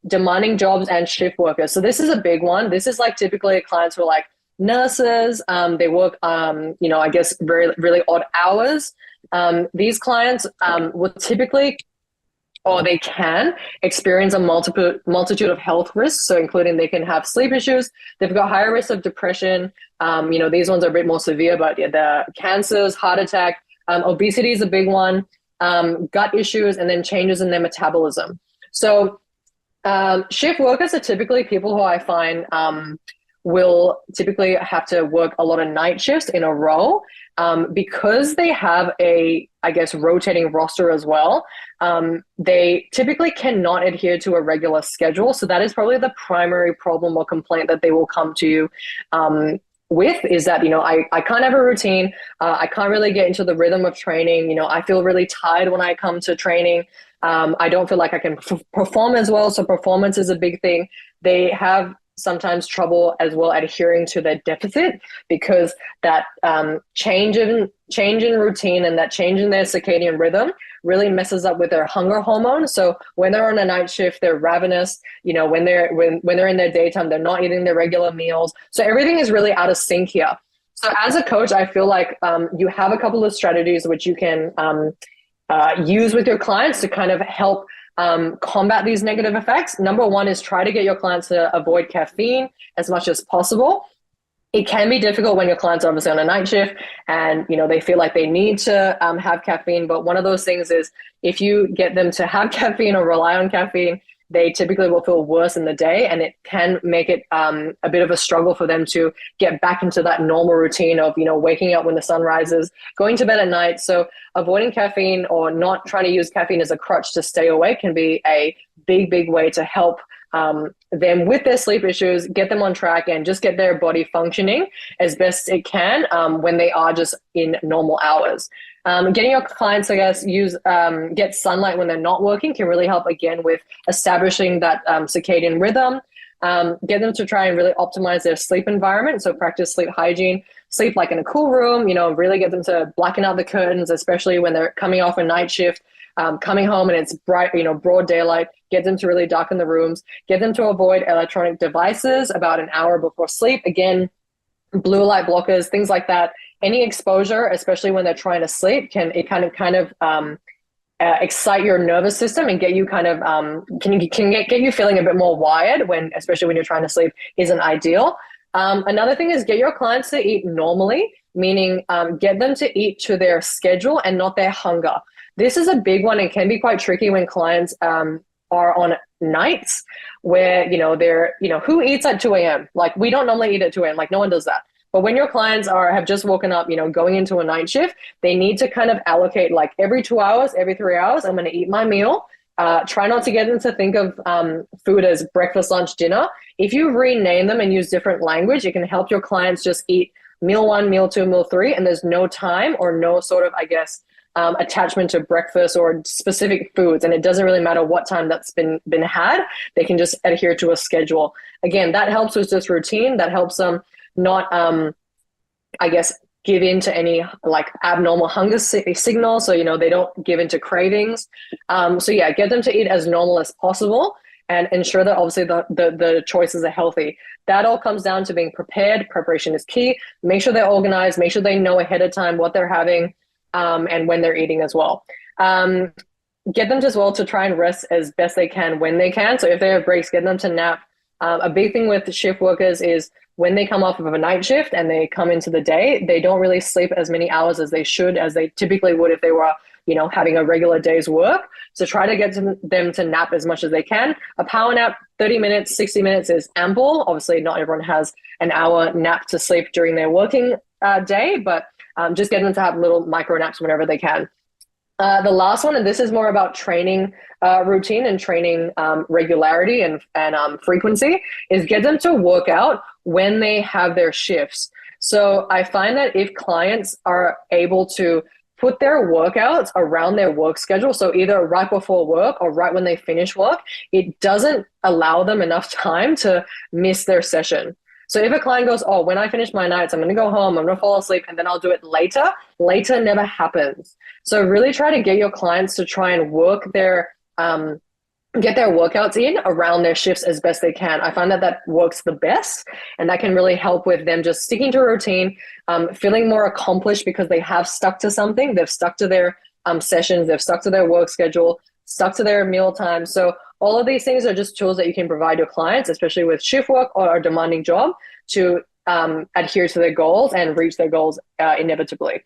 demanding jobs and shift workers. So this is a big one. This is like typically clients who are like nurses. They work, I guess very really odd hours. These clients will typically, or they can experience a multitude of health risks. So including they can have sleep issues. They've got higher risk of depression. These ones are a bit more severe, but yeah, the cancers, heart attack, obesity is a big one, gut issues, and then changes in their metabolism. So shift workers are typically people who I find will typically have to work a lot of night shifts in a row because they have a, I guess, rotating roster as well. They typically cannot adhere to a regular schedule. So that is probably the primary problem or complaint that they will come to you with, is that, I can't have a routine. I can't really get into the rhythm of training. I feel really tired when I come to training. I don't feel like I can perform as well. So performance is a big thing. They have sometimes trouble as well adhering to their deficit because that change in routine and that change in their circadian rhythm really messes up with their hunger hormone. So when they're on a night shift, they're ravenous. When they're in their daytime, they're not eating their regular meals. So everything is really out of sync here. So as a coach, I feel like you have a couple of strategies which you can use with your clients to kind of help combat these negative effects. Number one is try to get your clients to avoid caffeine as much as possible. It can be difficult when your clients are obviously on a night shift and they feel like they need to have caffeine. But one of those things is if you get them to have caffeine or rely on caffeine, they typically will feel worse in the day, and it can make it a bit of a struggle for them to get back into that normal routine of waking up when the sun rises, going to bed at night. So avoiding caffeine or not trying to use caffeine as a crutch to stay awake can be a big way to help them with their sleep issues, get them on track, and just get their body functioning as best it can when they are just in normal hours. Getting your clients, I guess, get sunlight when they're not working can really help, again, with establishing that circadian rhythm. Get them to try and really optimize their sleep environment. So practice sleep hygiene, sleep like in a cool room, really get them to blacken out the curtains, especially when they're coming off a night shift, coming home and it's bright, broad daylight. Get them to really darken the rooms, get them to avoid electronic devices about an hour before sleep. Again, blue light blockers, things like that. Any exposure, especially when they're trying to sleep, can excite your nervous system and get you get you feeling a bit more wired especially when you're trying to sleep, isn't ideal. Another thing is get your clients to eat normally, meaning get them to eat to their schedule and not their hunger. This is a big one and can be quite tricky when clients are on nights where, who eats at 2 a.m.? Like, we don't normally eat at 2 a.m. Like, no one does that. But when your clients have just woken up, going into a night shift, they need to kind of allocate like every 2 hours, every 3 hours, I'm going to eat my meal. Try not to get them to think of food as breakfast, lunch, dinner. If you rename them and use different language, it can help your clients just eat meal 1, meal 2, meal 3, and there's no time or no sort of, I guess, attachment to breakfast or specific foods. And it doesn't really matter what time that's been had. They can just adhere to a schedule. Again, that helps with just routine. That helps them not, I guess, give in to any like abnormal hunger signal. So, they don't give into cravings. So yeah, get them to eat as normal as possible and ensure that obviously the choices are healthy. That all comes down to being prepared. Preparation is key. Make sure they're organized, make sure they know ahead of time what they're having and when they're eating as well. Get them as well to try and rest as best they can when they can. So if they have breaks, get them to nap. A big thing with shift workers is when they come off of a night shift and they come into the day, they don't really sleep as many hours as they should, as they typically would if they were, having a regular day's work. So try to get them to nap as much as they can. A power nap, 30 minutes, 60 minutes is ample. Obviously, not everyone has an hour nap to sleep during their working day, but just get them to have little micro naps whenever they can. The last one, and this is more about training routine and training regularity and frequency, is get them to work out when they have their shifts. So I find that if clients are able to put their workouts around their work schedule, so either right before work or right when they finish work, it doesn't allow them enough time to miss their session. So if a client goes, oh, when I finish my nights, I'm going to go home, I'm going to fall asleep, and then I'll do it later, later never happens. So really try to get your clients to try and work their get their workouts in around their shifts as best they can. I find that that works the best, and that can really help with them just sticking to a routine, feeling more accomplished because they have stuck to something. They've stuck to their sessions, they've stuck to their work schedule, stuck to their meal time. So all of these things are just tools that you can provide your clients, especially with shift work or a demanding job, to adhere to their goals and reach their goals inevitably.